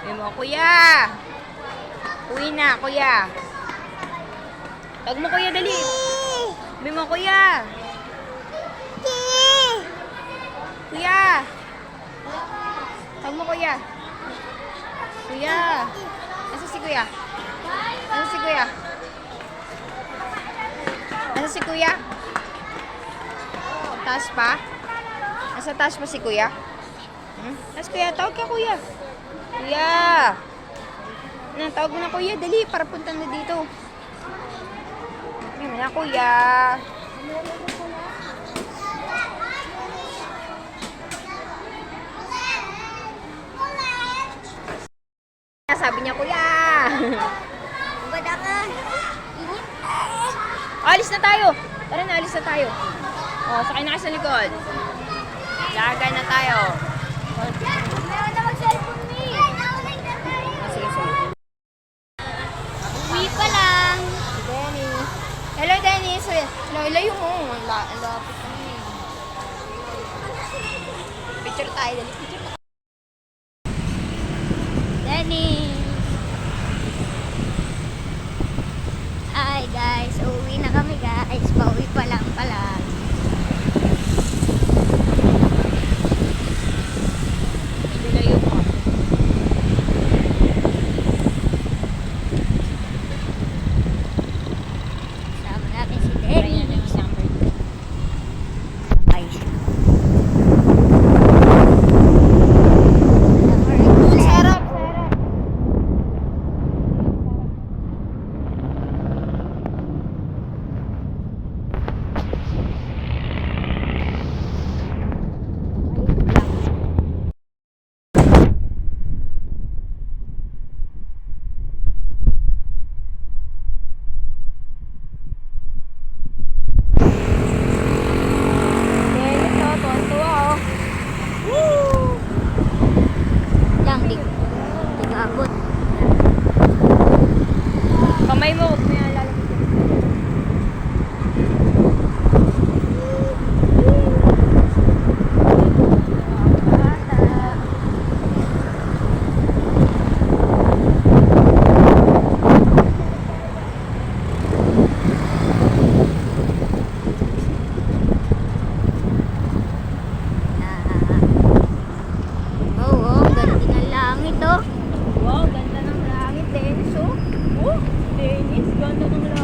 Sabi mo, kuya. Uwi na, kuya. Tawag mo, kuya, dali. Sabi mo, kuya. Kuya. Tawag mo, kuya. Kuya. Nasa si kuya? Nasa si kuya? Nasa si kuya? Taas pa? Nasa taas pa si kuya? Taas kuya, tawag ka kuya. Kuya! Tawag mo na kuya, dali, para punta na dito. Yun na kuya. Sabi niya kuya. Badangan. Alis na tayo. Tara na, alis na tayo. Sakay na kayo sa likod. Lagay na tayo. Meron na mag-cellphone ni. Sige, sige. Uwi pa lang. Dennis. Hello, Dennis. Layo mo. Lapit na eh. Picture tayo. Dali, picture tayo. Danny. Hi guys, uwi na kami guys. Pauwi pa lang pala. Medyo layo mo. Sama natin si Danny. Bye. Sarap. Lang, di abot. Kamay mo, huwag mo yung lalaki. Oo, ganda ng langit oh. Wow, ganda ng langit, Dennis, oh. Oh, Dennis, ganda ng langit.